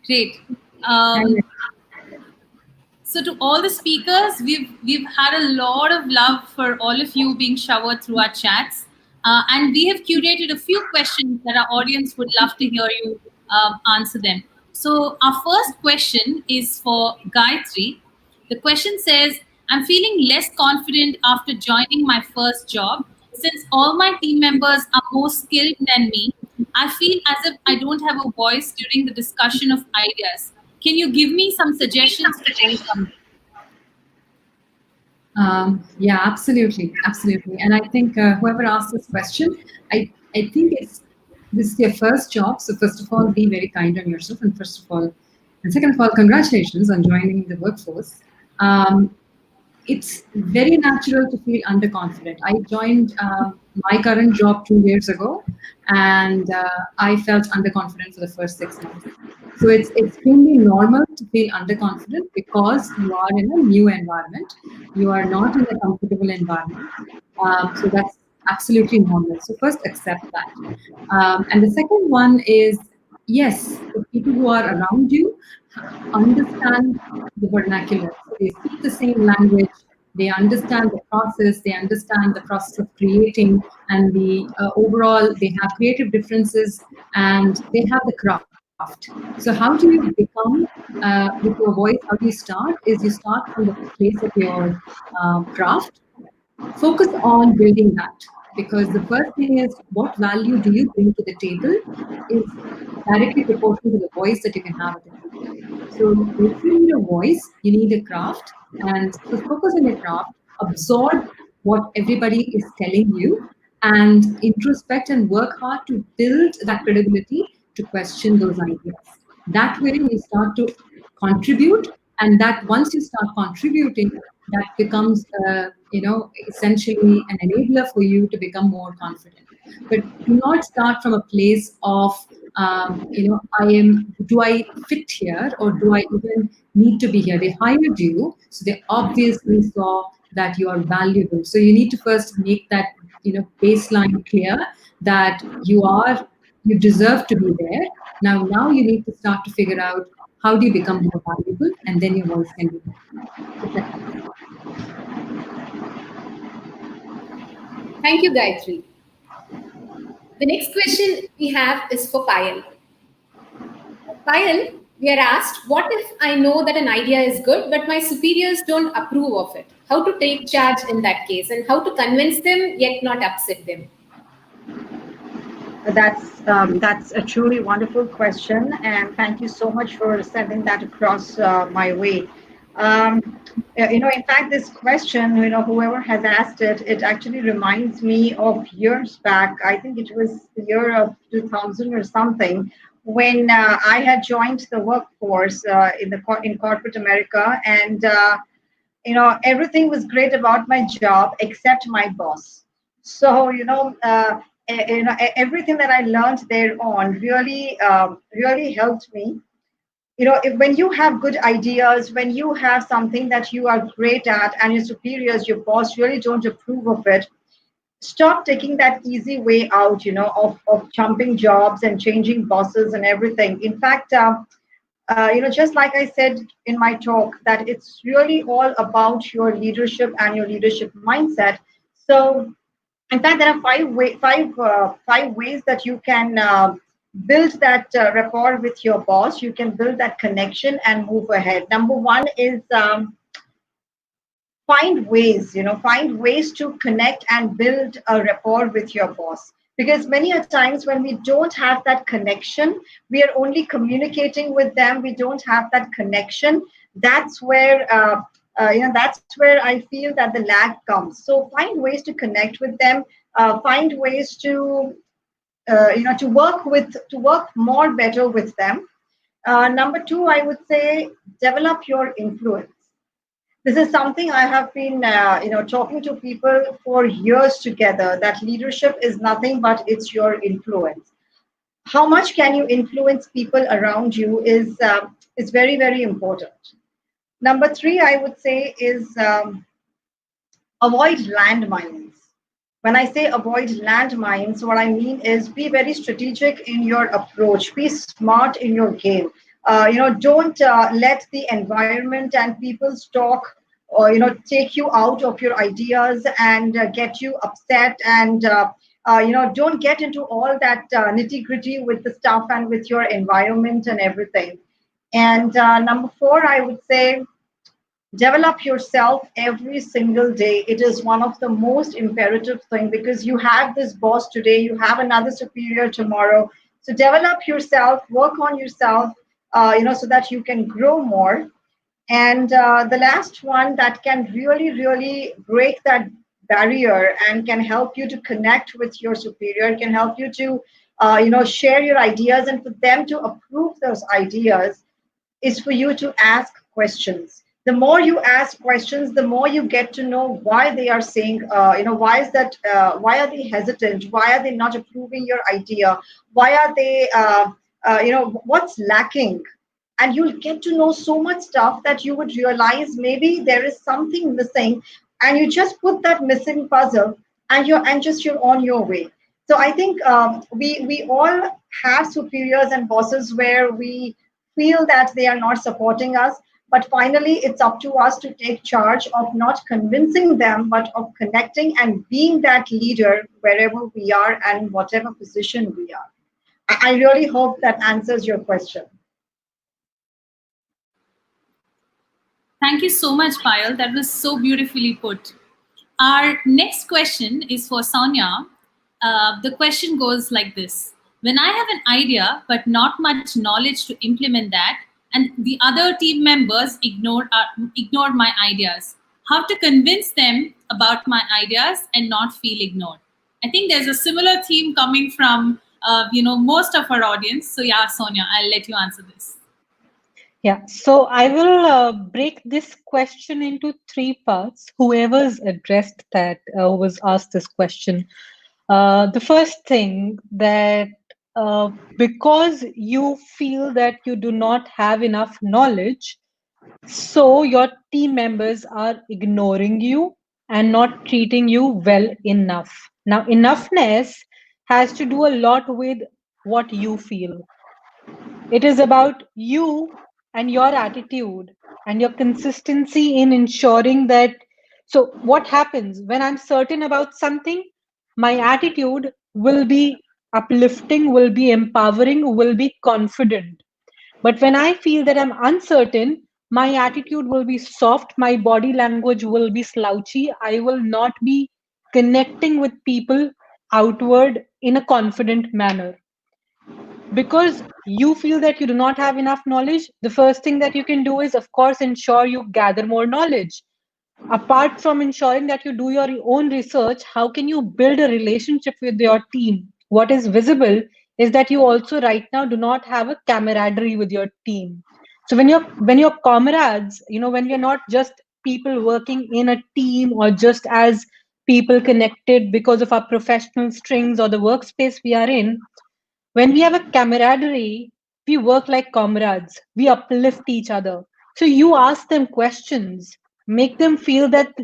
Great. And So to all the speakers, we've had a lot of love for all of you being showered through our chats, and we have curated a few questions that our audience would love to hear you answer them. So our first question is for Gayatri. The question says, "I'm feeling less confident after joining my first job. Since all my team members are more skilled than me, I feel as if I don't have a voice during the discussion of ideas. Can you give me some suggestions to overcome this?" yeah, absolutely, absolutely. And I think whoever asked this question, I think this is your first job. So first of all, be very kind on yourself, and first of all, and second of all, congratulations on joining the workforce. Um, it's very natural to feel underconfident. I joined my current job 2 years ago, and I felt underconfident for the first 6 months. So it's extremely normal to feel underconfident because you are in a new environment. You are not in a comfortable environment. So that's absolutely normal. So first accept that. And the second one is yes, the people who are around you understand the vernacular. So they speak the same language, they understand the process of creating, and the overall, they have creative differences and they have the craft. So how do you become with your voice? How do you start? Is you start from the place of your craft. Focus on building that, because the first thing is what value do you bring to the table is directly proportional to the voice that you can have at the table. So if you need a voice, you need a craft, and so focus on your craft, absorb what everybody is telling you, and introspect and work hard to build that credibility to question those ideas. That way you start to contribute, and that once you start contributing, that becomes essentially an enabler for you to become more confident. But do not start from a place of I am, do I fit here, or do I even need to be here? They hired you, so they obviously saw that you are valuable. So you need to first make that baseline clear that you deserve to be there. Now you need to start to figure out how do you become more valuable, and then your voice can be heard. Thank you, Gayatri. The next question we have is for Payal. Payal, we are asked, what if I know that an idea is good, but my superiors don't approve of it? How to take charge in that case, and how to convince them yet not upset them? That's a truly wonderful question, and thank you so much for sending that across my way. Um, in fact, this question, whoever has asked it, it actually reminds me of years back. I think it was the year of 2000 or something, when I had joined the workforce in corporate America, and everything was great about my job except my boss. So everything that I learned there on really helped me. When you have good ideas, when you have something that you are great at, and your superiors, your boss really don't approve of it, stop taking that easy way out, of jumping jobs and changing bosses and everything. In fact, just like I said in my talk, that it's really all about your leadership and your leadership mindset. So, in fact, there are five ways that you can build that rapport with your boss. You can build that connection and move ahead. Number one is find ways to connect and build a rapport with your boss, because many a times when we don't have that connection, we are only communicating with them, we don't have that connection. That's where I feel that the lag comes. So find ways to connect with them, find ways to work more better with them. Number two, I would say, develop your influence. This is something I have been, talking to people for years together, that leadership is nothing but it's your influence. How much can you influence people around you is very, very important. Number three, I would say, is avoid landmines. When I say avoid landmines, what I mean is be very strategic in your approach, be smart in your game. Don't let the environment and people's talk or take you out of your ideas and get you upset and don't get into all that nitty gritty with the stuff and with your environment and everything. And number four, I would say develop yourself every single day. It is one of the most imperative thing, because you have this boss today, you have another superior tomorrow. So develop yourself, work on yourself, so that you can grow more. And the last one that can really, really break that barrier and can help you to connect with your superior, can help you to, share your ideas and for them to approve those ideas, is for you to ask questions. The more you ask questions, the more you get to know why they are saying, why is that, why are they hesitant? Why are they not approving your idea? Why are they, what's lacking? And you'll get to know so much stuff that you would realize maybe there is something missing, and you just put that missing puzzle, and you're on your way. So I think we all have superiors and bosses where we feel that they are not supporting us, but finally it's up to us to take charge of not convincing them, but of connecting and being that leader wherever we are and in whatever position we are. I really hope that answers your question. Thank you so much, Payal. That was so beautifully put. Our next question is for Sonia. The question goes like this: when I have an idea but not much knowledge to implement that, and the other team members ignore my ideas, how to convince them about my ideas and not feel ignored? I think there's a similar theme coming from most of our audience. So yeah, Sonia, I'll let you answer this. Yeah, so I will break this question into three parts. Whoever's addressed that, was asked this question. The first thing that because you feel that you do not have enough knowledge, so your team members are ignoring you and not treating you well enough. Now, enoughness has to do a lot with what you feel. It is about you and your attitude and your consistency in ensuring that. So, what happens when I'm certain about something? My attitude will be uplifting, will be empowering, will be confident. But when I feel that I'm uncertain, my attitude will be soft, my body language will be slouchy, I will not be connecting with people outward in a confident manner. Because you feel that you do not have enough knowledge, the first thing that you can do is, of course, ensure you gather more knowledge. Apart from ensuring that you do your own research, how can you build a relationship with your team? What is visible is that you also right now do not have a camaraderie with your team. So when your comrades, when we are not just people working in a team or just as people connected because of our professional strings or the workspace we are in, when we have a camaraderie, we work like comrades. We uplift each other. So you ask them questions, make them feel that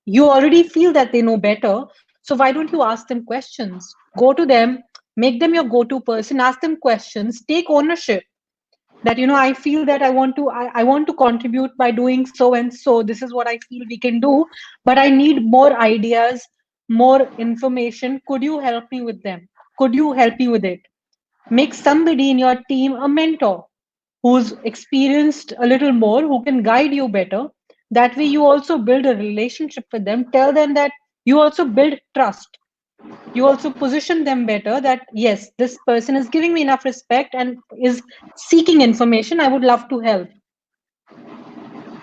you already feel that they know better. So why don't you ask them questions? Go to them, make them your go-to person, ask them questions, take ownership. That I feel that I want to contribute by doing so and so. This is what I feel we can do, but I need more ideas, more information. Could you help me with them? Could you help me with it? Make somebody in your team a mentor who's experienced a little more, who can guide you better. That way, you also build a relationship with them. Tell them that you also build trust. You also position them better that, yes, this person is giving me enough respect and is seeking information. I would love to help.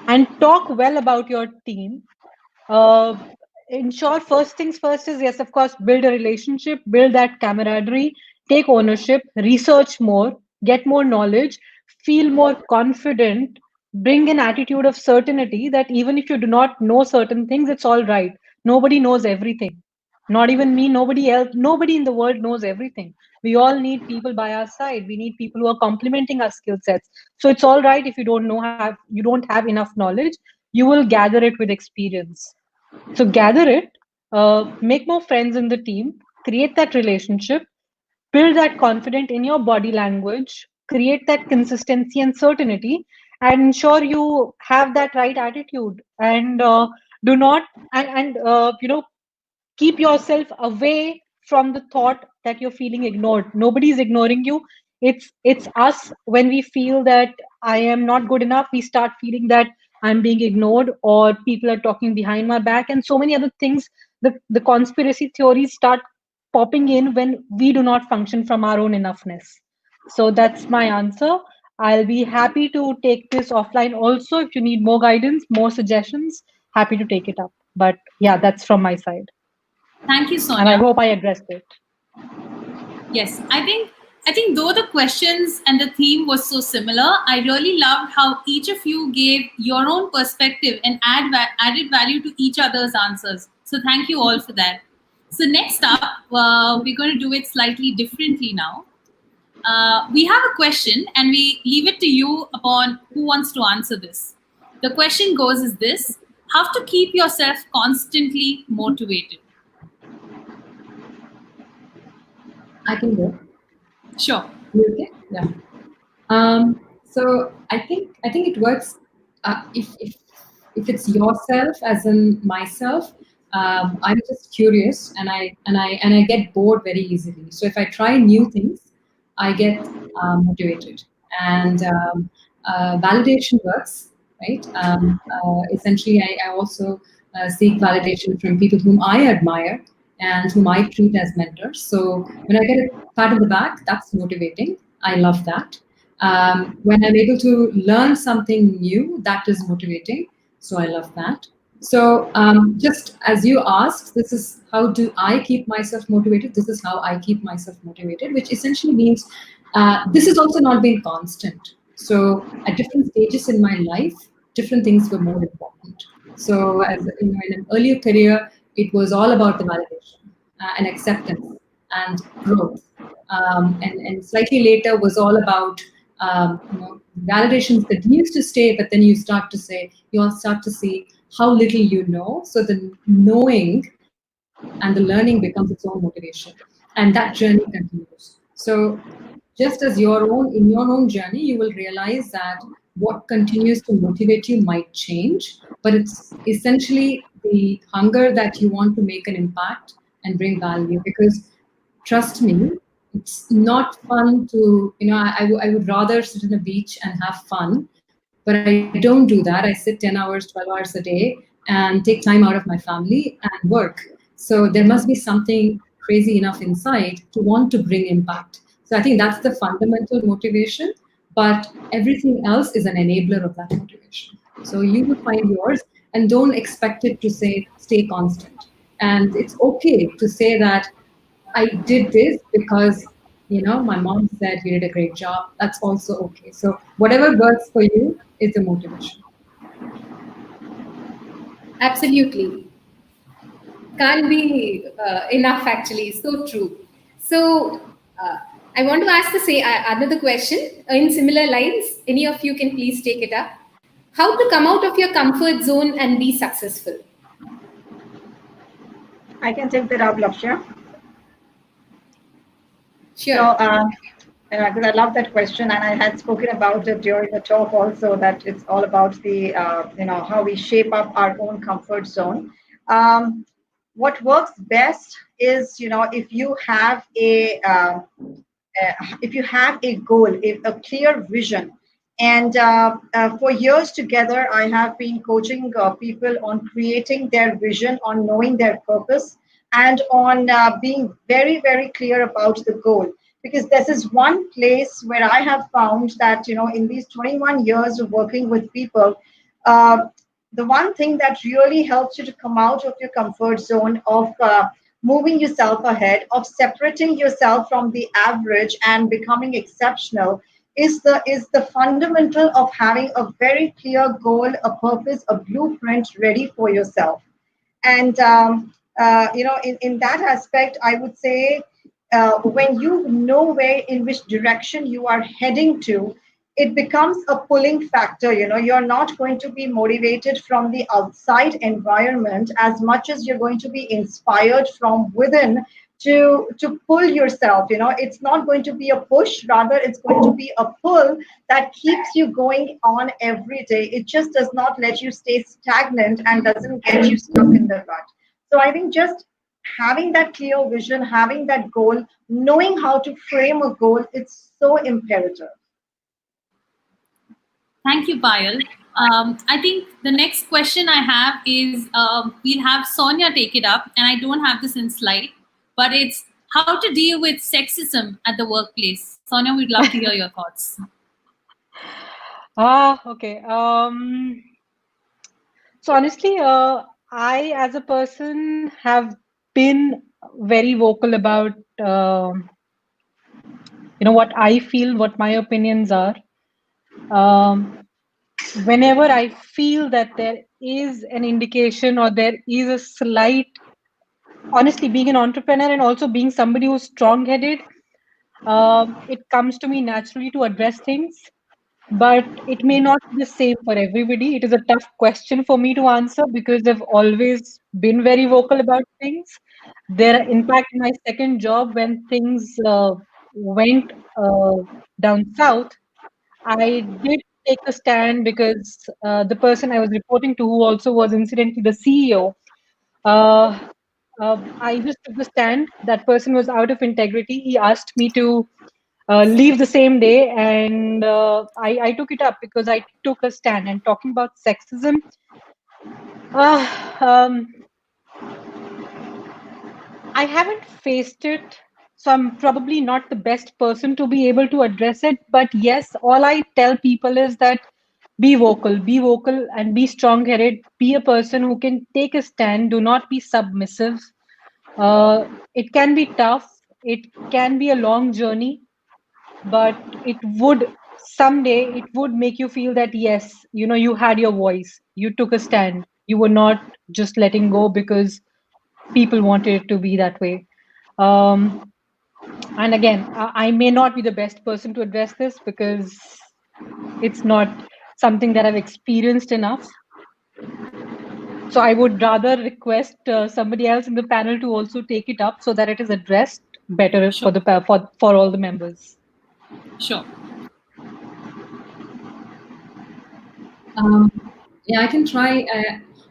And talk well about your team. uh, ensure first things first is, yes, of course, build a relationship, build that camaraderie, take ownership, research more, get more knowledge, feel more confident, bring an attitude of certainty that even if you do not know certain things, it's all right. Nobody knows everything. Not even me, nobody else, nobody in the world knows everything. We all need people by our side. We need people who are complementing our skill sets. So it's all right if you don't have enough knowledge. You will gather it with experience. So gather it, make more friends in the team, create that relationship, build that confidence in your body language, create that consistency and certainty, and ensure you have that right attitude, and do not and keep yourself away from the thought that you're feeling ignored. Nobody's ignoring you. It's us. When we feel that I am not good enough, we start feeling that I'm being ignored, or people are talking behind my back, and so many other things. The conspiracy theories start popping in when we do not function from our own enoughness. So that's my answer. I'll be happy to take this offline also. If you need more guidance, more suggestions, happy to take it up. But yeah, that's from my side. Thank you, And I Sonia. hope I addressed it. Yes, I think though the questions and the theme was so similar, I really loved how each of you gave your own perspective and added value to each other's answers. So thank you all for that. So next up, we're going to do it slightly differently now. We have a question and we leave it to you upon who wants to answer this. The question goes is this: how to keep yourself constantly motivated? I can go. Sure. You okay? Yeah. So I think it works if it's yourself as in myself. I'm just curious and I get bored very easily. So if I try new things, I get motivated. And validation works, right? Essentially, I also seek validation from people whom I admire and whom I treat as mentors. So when I get a pat on the back, that's motivating. I love that. When I'm able to learn something new, that is motivating. So I love that. So just as you asked, this is how do I keep myself motivated? This is how I keep myself motivated, which essentially means this has also not been constant. So at different stages in my life, different things were more important. So as you know, in an earlier career, it was all about the validation and acceptance and growth. And slightly later was all about validations continues to stay, but then you all start to see how little you know. So the knowing and the learning becomes its own motivation, and that journey continues. So just as in your own journey, you will realize that what continues to motivate you might change, but it's essentially the hunger that you want to make an impact and bring value. Because trust me, it's not fun to, I would rather sit on a beach and have fun, but I don't do that. I sit 10 hours, 12 hours a day and take time out of my family and work. So there must be something crazy enough inside to want to bring impact. So I think that's the fundamental motivation, but everything else is an enabler of that motivation. So you will find yours, and don't expect it to stay constant. And it's okay to say that I did this because my mom said you did a great job. That's also okay. So whatever works for you is the motivation. Absolutely. Can't be enough, actually. So true. So, I want to ask another question in similar lines. Any of you can please take it up. How to come out of your comfort zone and be successful? I can take that up, Lakshya. Sure. So, because I love that question, and I had spoken about it during the talk also, that it's all about the, how we shape up our own comfort zone. What works best is, if you have a goal, a clear vision. And for years together, I have been coaching people on creating their vision, on knowing their purpose, and on being very, very clear about the goal. Because this is one place where I have found that, in these 21 years of working with people, uh, the one thing that really helps you to come out of your comfort zone, of moving yourself ahead, of separating yourself from the average and becoming exceptional, is the fundamental of having a very clear goal, a purpose, a blueprint ready for yourself. And in that aspect, I would say, when you know where, in which direction you are heading to, it becomes a pulling factor. You're not going to be motivated from the outside environment as much as you're going to be inspired from within, to pull yourself. It's not going to be a push, rather it's going to be a pull that keeps you going on every day. It just does not let you stay stagnant and doesn't get you stuck in the rut. So I think just having that clear vision, having that goal, knowing how to frame a goal, it's so imperative. Thank you, Payal. I think the next question I have is we'll have Sonia take it up, and I don't have this in slide, but it's how to deal with sexism at the workplace. Sonia, we'd love to hear your thoughts. Okay. So honestly, I as a person have been very vocal about what I feel, what my opinions are. Whenever I feel that there is an indication or there is a slight, honestly, being an entrepreneur and also being somebody who's strong-headed, it comes to me naturally to address things, but it may not be the same for everybody. It is a tough question for me to answer because I've always been very vocal about things. In fact, in my second job, when things went down south, I did take a stand because the person I was reporting to, who also was incidentally the CEO, uh, I just took the stand. That person was out of integrity. He asked me to leave the same day, and I took it up because I took a stand. And talking about sexism, uh, um, I haven't faced it, so I'm probably not the best person to be able to address it. But yes, all I tell people is that be vocal, and be strong headed. Be a person who can take a stand. Do not be submissive. It can be tough, it can be a long journey, but it would make you feel that yes, you had your voice, you took a stand, you were not just letting go because people wanted it to be that way. um, and again, I may not be the best person to address this because it's not something that I've experienced enough. So I would rather request somebody else in the panel to also take it up so that it is addressed better Sure, for all the members. sure. Yeah, I can try.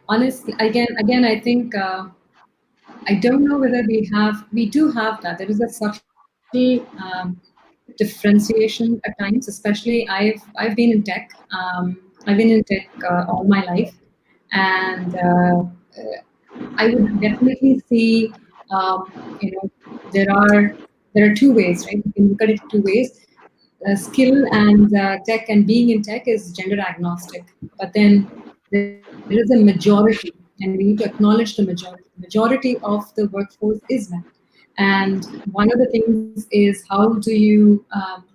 Honestly, again, I think I don't know whether we do have that. There is a subtle differentiation at times. Especially, I've been in tech. I've been in tech all my life, and I would definitely see, you know, there are there are two ways, right? You can look at it two ways. Skill and tech, and being in tech is gender agnostic. But then there is a majority, and we need to acknowledge the majority. The majority of the workforce is men. And one of the things is how do you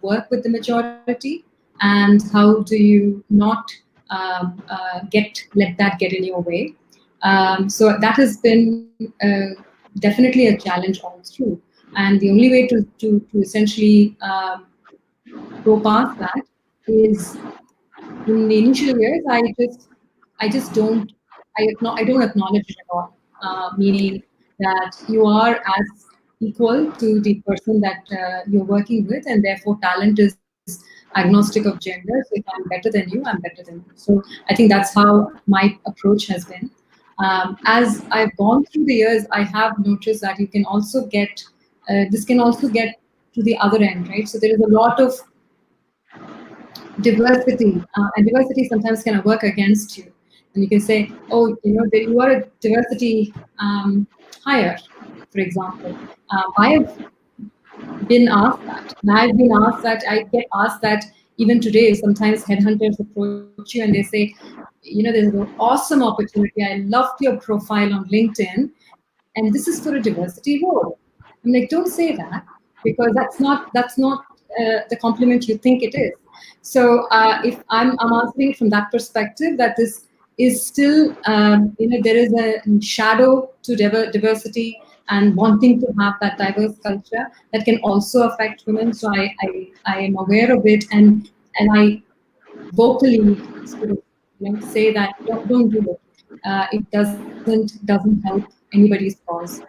work with the majority, and how do you not let that get in your way. So that has been definitely a challenge all through. And the only way to essentially go past that is in the initial years, I just I don't acknowledge it at all. Meaning that you are as equal to the person that you're working with, and therefore talent is agnostic of gender. So if I'm better than you, I'm better than you. So I think that's how my approach has been. As I've gone through the years, I have noticed that you can also get this can also get to the other end, right? So there is a lot of diversity, and diversity sometimes can work against you. And you can say, oh, you are a diversity hire, for example. I have been asked that. And I've been asked that, I get asked that even today. Sometimes headhunters approach you and they say, there's an awesome opportunity. I loved your profile on LinkedIn, and this is for a diversity role. I'm like, don't say that, because that's not the compliment you think it is. So if I'm answering from that perspective, that this is still, there is a shadow to diversity, and wanting to have that diverse culture that can also affect women. So I am aware of it, and I vocally sort of say that don't do it. It doesn't help anybody's cause.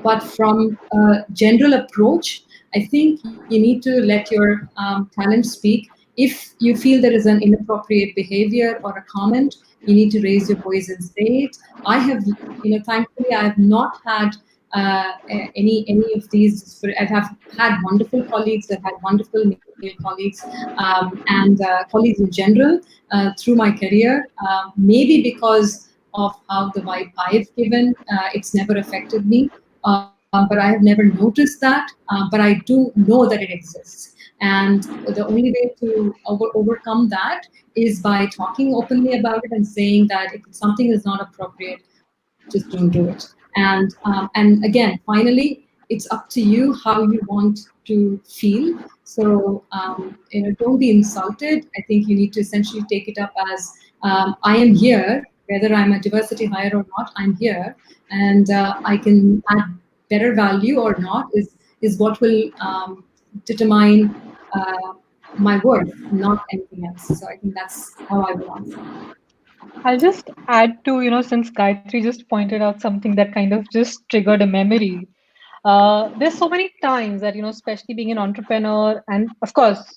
But from a general approach, I think you need to let your talent speak. If you feel there is an inappropriate behavior or a comment, you need to raise your voice and say it. I have, thankfully, I have not had any of these. I have had wonderful colleagues. I've had wonderful male colleagues and colleagues in general through my career. Maybe because of how the vibe I've given, it's never affected me. But I have never noticed that. But I do know that it exists. And the only way to overcome that is by talking openly about it and saying that if something is not appropriate, just don't do it. And again, finally, it's up to you how you want to feel. So don't be insulted. I think you need to essentially take it up as I am here, whether I'm a diversity hire or not. I'm here, and I can add better value or not is what will determine my worth, not anything else. So I think that's how I will answer. I'll just add to, since Gayatri just pointed out something that kind of just triggered a memory. There's so many times that, especially being an entrepreneur and of course,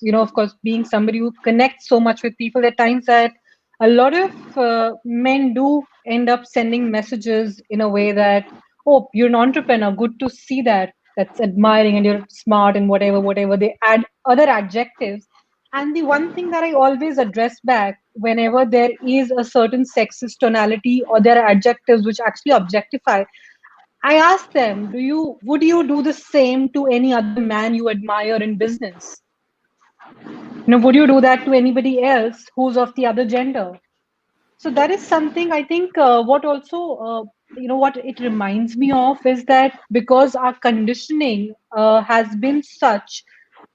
being somebody who connects so much with people, at times that a lot of men do end up sending messages in a way that, oh, you're an entrepreneur, good to see that, that's admiring, and you're smart and whatever. They add other adjectives. And the one thing that I always address back whenever there is a certain sexist tonality or there are adjectives which actually objectify, I ask them, would you do the same to any other man you admire in business? Would you do that to anybody else who's of the other gender? So that is something I think what also what it reminds me of is that because our conditioning has been such,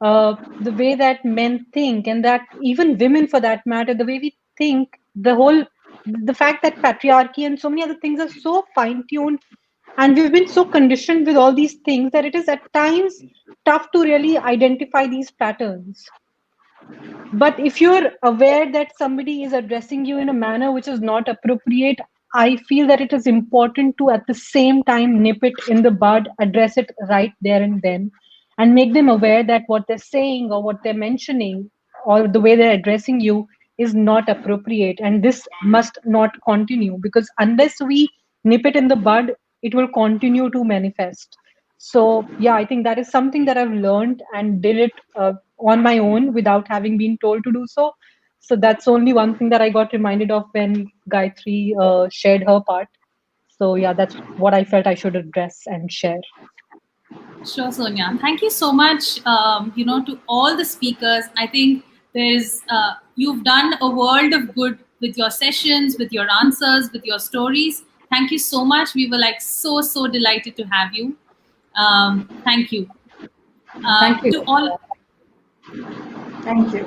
the way that men think, and that even women for that matter, the way we think, the fact that patriarchy and so many other things are so fine tuned, and we've been so conditioned with all these things that it is at times tough to really identify these patterns. But if you're aware that somebody is addressing you in a manner which is not appropriate, I feel that it is important to at the same time nip it in the bud, address it right there and then, and make them aware that what they're saying or what they're mentioning or the way they're addressing you is not appropriate. And this must not continue, because unless we nip it in the bud, it will continue to manifest. So yeah, I think that is something that I've learned and did it on my own without having been told to do so. So that's only one thing that I got reminded of when Gayatri shared her part. So yeah, that's what I felt I should address and share. Sure, Sonia. Thank you so much. To all the speakers. I think you've done a world of good with your sessions, with your answers, with your stories. Thank you so much. We were like so delighted to have you. Thank you. Thank you. To all. Thank you.